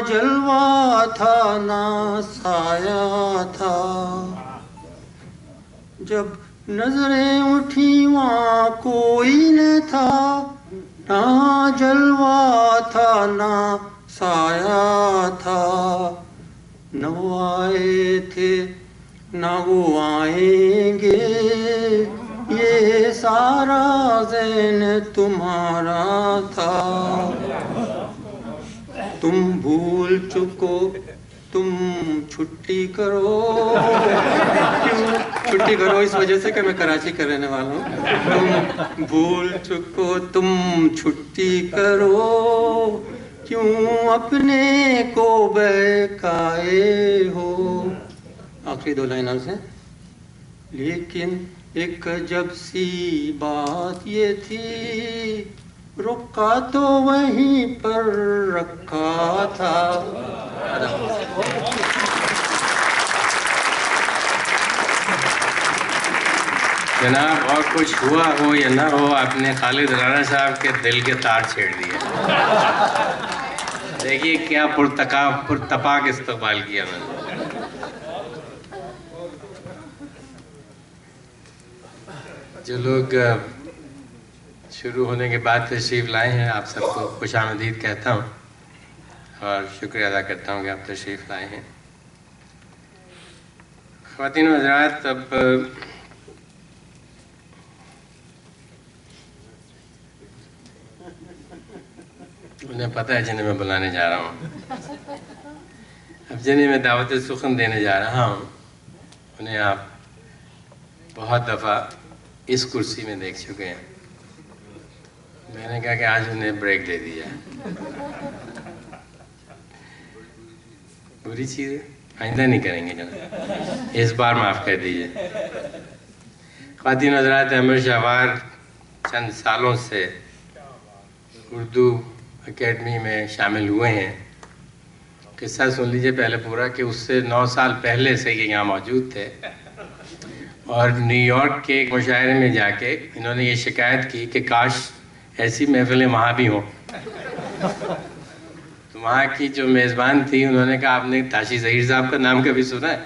جلوہ تھا نہ سایہ تھا, جب نظریں اٹھی وہاں کوئی نہ تھا, نہ جلوہ تھا نہ سایہ تھا, نہ وہ آئے تھے نہ وہ آئیں گے, یہ سارا ذہن تمہارا تھا, تم بھول چکو تم چھٹی کرو, کیوں چھٹی کرو, اس وجہ سے کہ میں کراچی کا رہنے والا ہوں, تم بھول چکو تم چھٹی کرو, کیوں اپنے کو بہکائے ہو. آخری دو لائن عرض ہے, لیکن ایک عجب سی بات یہ تھی, رکا تو وہیں پر رکھا تھا. جناب اور کچھ ہوا ہو یا نہ ہو, آپ نے خالد رانا صاحب کے دل کے تار چھیڑ دیے. دیکھیے کیا پرتپاک استقبال کیا میں نے. جو لوگ شروع ہونے کے بعد تشریف لائے ہیں, آپ سب کو خوش آمدید کہتا ہوں اور شکریہ ادا کرتا ہوں کہ آپ تشریف لائے ہیں. خواتین و حضرات, اب انہیں پتہ ہے جنہیں میں بلانے جا رہا ہوں. اب جنہیں میں دعوت سخن دینے جا رہا ہوں, انہیں آپ بہت دفعہ اس کرسی میں دیکھ چکے ہیں. میں نے کہا کہ آج انہیں بریک دے دیا. بری چیز ہے, آئندہ نہیں کریں گے جناب, اس بار معاف کر دیجیے. خواتین حضرات, احمد شہوار چند سالوں سے اردو اکیڈمی میں شامل ہوئے ہیں. قصہ سن لیجئے پہلے پورا, کہ اس سے 9 سال پہلے سے یہ یہاں موجود تھے. اور نیو یارک کے ایک مشاعرے میں جا کے انہوں نے یہ شکایت کی کہ کاش ایسی محفلیں وہاں بھی ہوں. تو وہاں کی جو میزبان تھی انہوں نے کہا آپ نے تاشی ظہیر صاحب کا نام کبھی سنا ہے؟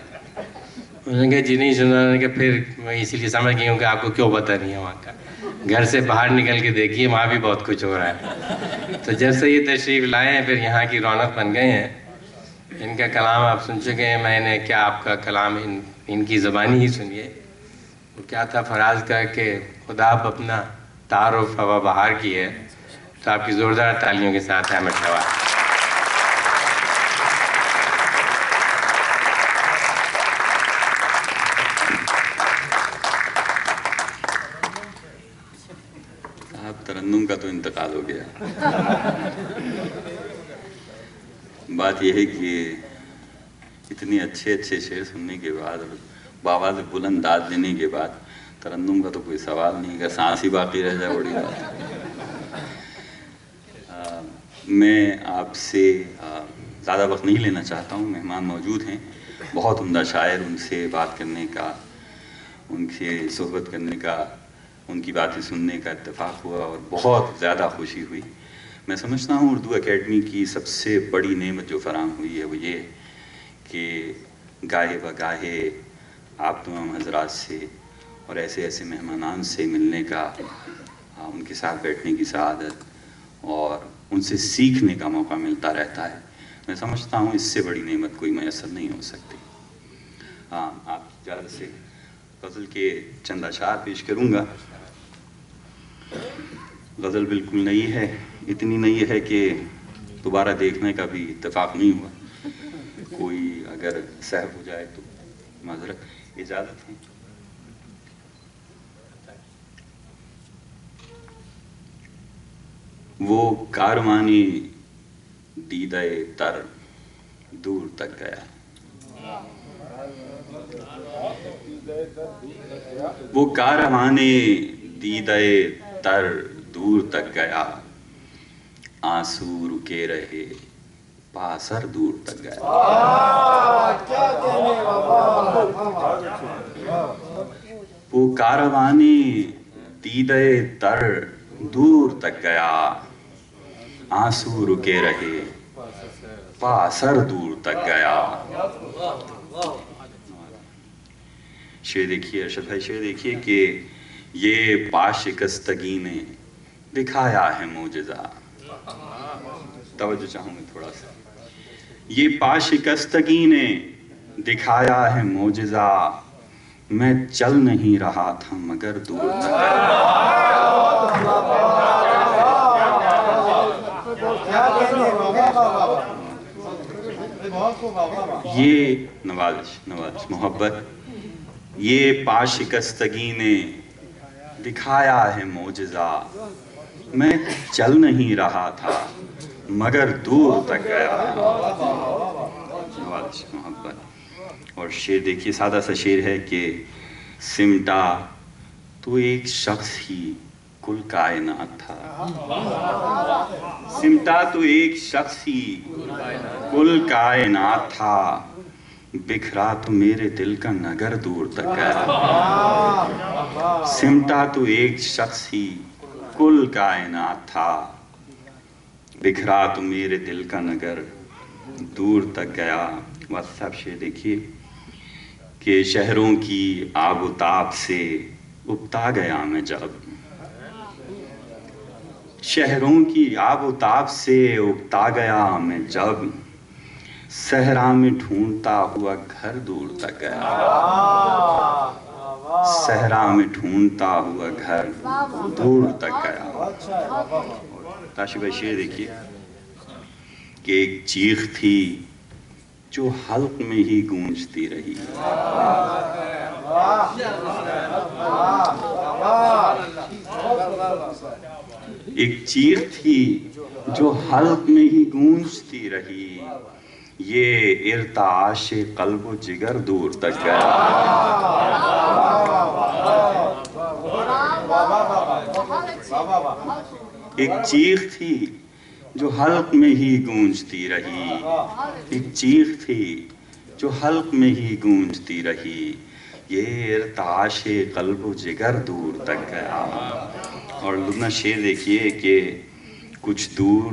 انہوں نے کہا جی نہیں سنا. انہوں نے کہا پھر میں اسی لیے سمجھ گئی ہوں کہ آپ کو کیوں پتہ نہیں ہے وہاں کا. گھر سے باہر نکل کے دیکھیے وہاں بھی بہت کچھ ہو رہا ہے. تو جب سے یہ تشریف لائے ہیں پھر یہاں کی رونق بن گئے ہیں. ان کا کلام آپ سن چکے ہیں. میں نے کیا آپ کا کلام ان کی زبانی ہی سنیے. وہ کیا تھا فراز کا کہ خدا اپنا تعارف ہوا بہار کی ہے. تو آپ کی زوردار تالیوں کے ساتھ احمد شواز. ترنم کا تو انتقال ہو گیا. بات یہ ہے کہ اتنے اچھے اچھے شعر سننے کے بعد اور بآواز بلند داد دینے کے بعد ترنم کا تو کوئی سوال نہیں. اگر سانس ہی باقی رہ جائے بڑی بات ہے. میں آپ سے زیادہ وقت نہیں لینا چاہتا ہوں. مہمان موجود ہیں, بہت عمدہ شاعر, ان سے بات کرنے کا, ان سے صحبت کرنے کا, ان کی باتیں سننے کا اتفاق ہوا اور بہت زیادہ خوشی ہوئی. میں سمجھتا ہوں اردو اکیڈمی کی سب سے بڑی نعمت جو فراہم ہوئی ہے وہ یہ کہ گاہے بگاہے آپ تمام حضرات سے اور ایسے ایسے مہمانان سے ملنے کا, ان کے ساتھ بیٹھنے کی سعادت اور ان سے سیکھنے کا موقع ملتا رہتا ہے. میں سمجھتا ہوں اس سے بڑی نعمت کوئی میسر نہیں ہو سکتی. ہاں, آپ کی اجازت سے غزل کے چند اشعار پیش کروں گا. غزل بالکل نئی ہے, اتنی نئی ہے کہ دوبارہ دیکھنے کا بھی اتفاق نہیں ہوا. کوئی اگر سہو ہو جائے تو معذرت, اجازت ہے. وہ کاروانی دیدہ تر دور تک گیا, وہ کاروان دیدہ تر دور تک گیا, آنسو رکے رہے پاسر دور تک گیا. وہ کاروان دیدہ تر دور تک گیا, آنسو رکے رہے پاسر دور تک گیا. شعر دیکھیے ارشد بھائی, شعر دیکھیے کہ یہ پاشکستگی نے دکھایا ہے معجزہ. توجہ چاہوں گا تھوڑا سا. یہ پاشکستگی نے دکھایا ہے معجزہ, میں چل نہیں رہا تھا مگر دور تک گیا. یہ نوازش محبت, یہ پاشکستگی نے دکھایا ہے معجزہ, میں چل نہیں رہا تھا مگر دور تک گیا. نوازش محبت. اور شعر دیکھیے, سادہ سا شعر ہے کہ سمٹا تو ایک شخص ہی کل کائنات تھا, سمٹا تو ایک شخص ہی کل کائنات تھا, بکھرا تو میرے دل کا نگر دور تک گیا. سمٹا تو ایک شخص ہی کل کائنات تھا, بکھرا تو میرے دل کا نگر دور تک گیا. بس صاحب شعر دیکھیے کہ شہروں کی آب و تاب سے اکتا گیا میں جب, شہروں کی آب و تاب سے اکتا گیا میں جب, صحرا میں ڈھونڈتا ہوا گھر دور تک گیا. صحرا میں ڈھونڈتا ہوا گھر دور تک گیا. تاشی بھائی شعر دیکھیے کہ ایک چیخ تھی جو حلق میں ہی گونجتی رہی, ایک چیخ تھی جو حلق میں ہی گونجتی رہی, یہ ارتعاش قلب و جگر دور تک گیا. ایک چیخ تھی جو حلق میں ہی گونجتی رہی, ایک چیخ تھی جو حلق میں ہی گونجتی رہی, یہ ارتعاش قلب و جگر دور تک گیا. اور لبنہ شعر دیکھیے کہ کچھ دور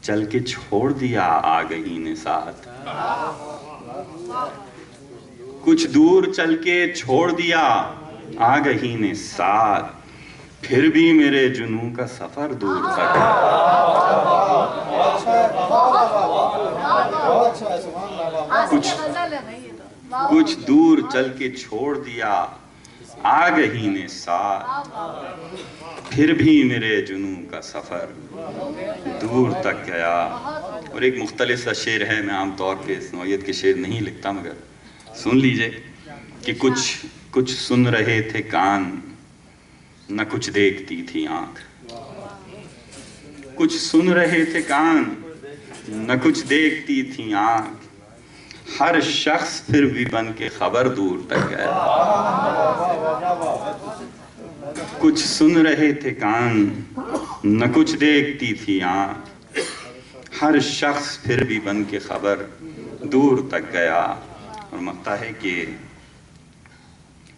چل کے چھوڑ دیا آگہی نے ساتھ. کچھ دور چل کے چھوڑ دیا آگہی نے ساتھ, پھر بھی میرے جنوں کا سفر دور تک. کچھ دور چل کے چھوڑ دیا آگہی نے ساتھ, پھر بھی میرے جنوں کا سفر دور تک گیا. اور ایک مختلف سا شعر ہے, میں عام طور پہ اس نوعیت کے شعر نہیں لکھتا, مگر سن لیجئے کہ کچھ سن رہے تھے کان, نہ کچھ دیکھتی تھی آنکھ. کچھ سن رہے تھے کان, نہ کچھ دیکھتی تھی آنکھ, ہر شخص پھر بھی بن کے خبر دور تک گیا. کچھ سن رہے تھے کان, نہ کچھ دیکھتی تھی آنکھ, ہر شخص پھر بھی بن کے خبر دور تک گیا. اور مقطع ہے کہ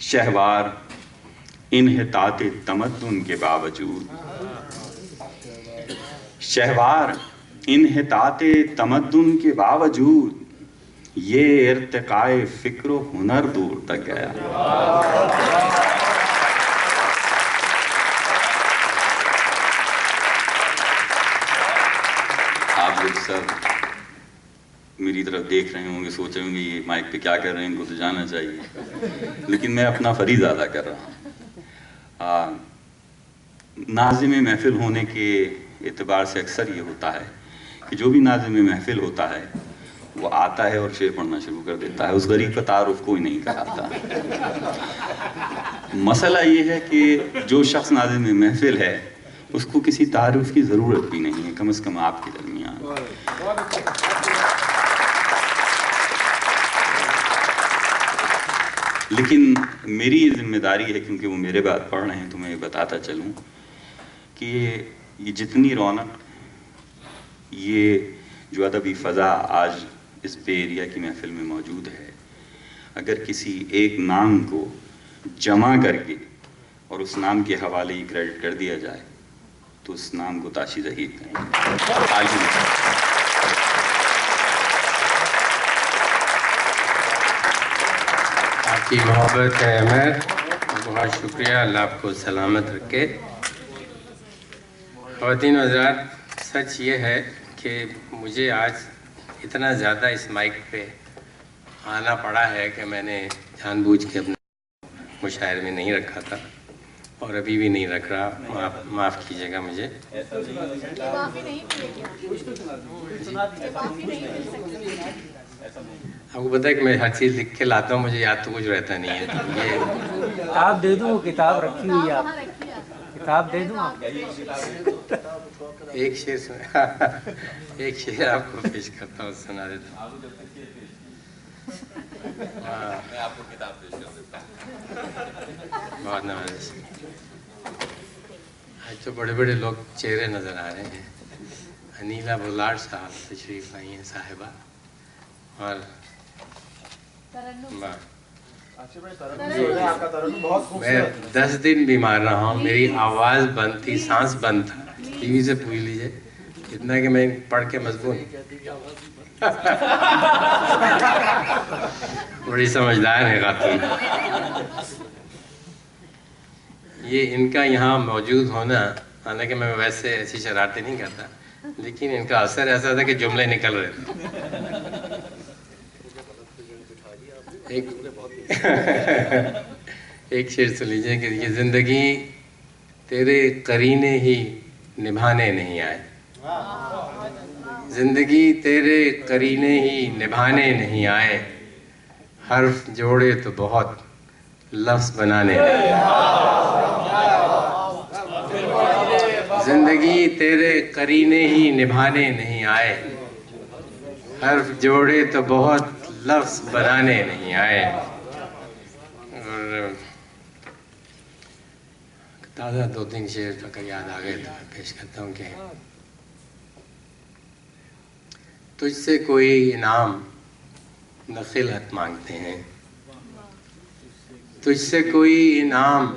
شہوار انحطاط تمدن کے باوجود, شہوار انحطاط تمدن کے باوجود یہ ارتقاء فکر و ہنر دور تک گیا. آپ لوگ سب میری طرف دیکھ رہے ہوں گے, سوچ رہے ہوں گے یہ مائک پہ کیا کر رہے ہیں, ان کو تو جانا چاہیے, لیکن میں اپنا فریضہ ادا کر رہا ہوں. ناظم محفل ہونے کے اعتبار سے اکثر یہ ہوتا ہے کہ جو بھی ناظم محفل ہوتا ہے وہ آتا ہے اور شعر پڑھنا شروع کر دیتا ہے, اس غریب کا تعارف کوئی نہیں کراتا. مسئلہ یہ ہے کہ جو شخص ناظم محفل ہے اس کو کسی تعارف کی ضرورت بھی نہیں ہے, کم از کم آپ کے درمیان. لیکن میری یہ ذمہ داری ہے, کیونکہ وہ میرے بعد پڑھ رہے ہیں, تو میں یہ بتاتا چلوں کہ یہ جتنی رونق, یہ جو ادبی فضا آج اس بے ایریا کی محفل میں موجود ہے, اگر کسی ایک نام کو جمع کر کے اور اس نام کے حوالے ہی کریڈٹ کر دیا جائے تو اس نام کو تاشی ظہیر کریں. آپ کی محبت ہے عمر, بہت شکریہ, اللہ آپ کو سلامت رکھے. خواتین و حضرات, سچ یہ ہے کہ مجھے آج اتنا زیادہ اس مائک پہ آنا پڑا ہے کہ میں نے جان بوجھ کے اپنے مشاعرے میں نہیں رکھا تھا, اور ابھی بھی نہیں رکھ رہا, معاف کیجیے گا مجھے. آپ کو پتہ ہے کہ میں ہر چیز لکھ کے لاتا ہوں, مجھے یاد تو کچھ رہتا نہیں ہے. یہ کتاب دے دوں, کتاب رکھی ہوئی ہے آپ, کتاب دے دوں. ایک شعر آپ کو پیش کرتا ہوں, سنا دیتا ہوں. میں آپ کو کتاب پیش کر دیتا ہوں. بہت نوازش. آج تو بڑے بڑے لوگ چہرے نظر آ رہے ہیں. انیلا بلاڈ صاحب تشریف آئی ہیں, صاحبہ, اور میں 10 دن بیمار رہا ہوں, میری آواز بند تھی, سانس بند تھا. ٹی وی سے پوچھ لیجئے, اتنا کہ میں پڑھ کے مضمون. بڑی سمجھدار ہے خاتون. یہ ان کا یہاں موجود ہونا, حالانکہ میں ویسے ایسی شرارتیں نہیں کرتا, لیکن ان کا اثر ایسا تھا کہ جملے نکل رہے تھے. ایک شعر سن لیجیے کہ یہ زندگی تیرے قرینے ہی نبھانے نہیں آئے, زندگی تیرے قرینے ہی نبھانے نہیں آئے, حرف جوڑے تو بہت لفظ بنانے نہیں آئے. زندگی تیرے قرینے ہی نبھانے نہیں آئے, حرف جوڑے تو بہت لفظ بنانے نہیں آئے. اور تازہ 2-3 شعر تک یاد آ گئے تو میں پیش کرتا ہوں کہ تجھ سے کوئی انعام نہ خلعت مانگتے ہیں, تجھ سے کوئی انعام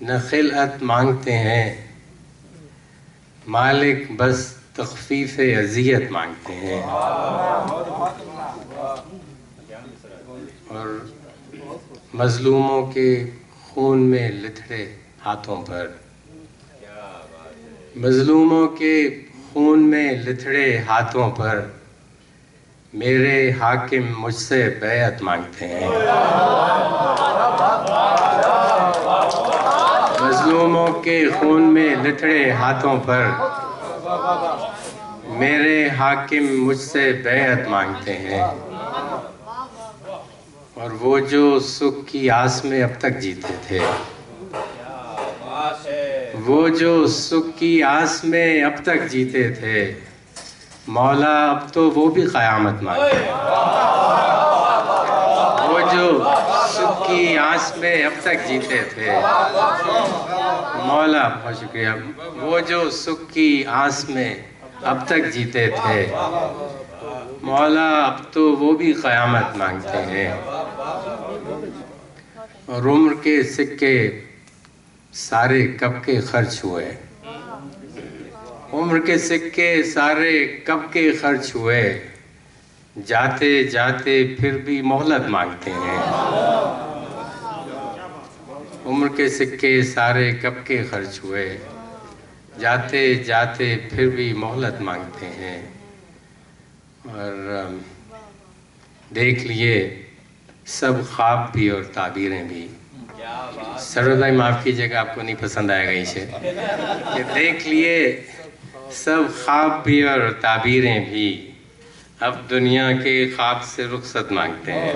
نہ خلعت مانگتے ہیں، مالک بس تخفیف اذیت مانگتے ہیں. اور مظلوموں کے خون میں لتھڑے ہاتھوں پر، مظلوموں کے خون میں لتھڑے ہاتھوں پر میرے حاکم مجھ سے بیعت مانگتے ہیں. مظلوموں کے خون میں لتھڑے ہاتھوں پر میرے حاکم مجھ سے بیعت مانگتے ہیں. اور وہ جو سکھ کی آس میں اب تک جیتے تھے، وہ جو سکھ کی آس میں اب تک جیتے تھے، مولا اب تو وہ بھی قیامت مانگتے ہیں. وہ جو سکھ کی آس میں اب تک جیتے تھے، مولا بہت شکریہ، وہ جو سکھ کی آس میں اب تک جیتے تھے، مولا اب تو وہ بھی قیامت مانگتے ہیں. اور عمر کے سکے سارے کب کے خرچ ہوئے، عمر کے سکے سارے کب کے خرچ ہوئے، جاتے جاتے پھر بھی مہلت مانگتے ہیں. عمر کے سکے سارے کب کے خرچ ہوئے، جاتے جاتے پھر بھی مہلت مانگتے ہیں. اور دیکھ لیے سب خواب بھی اور تعبیریں بھی. سرور بھائی معاف کیجیے گا، آپ کو نہیں پسند آئے گا یہ شعر. کہ دیکھ لیے سب خواب بھی اور تعبیریں بھی، اب دنیا کے خواب سے رخصت مانگتے ہیں.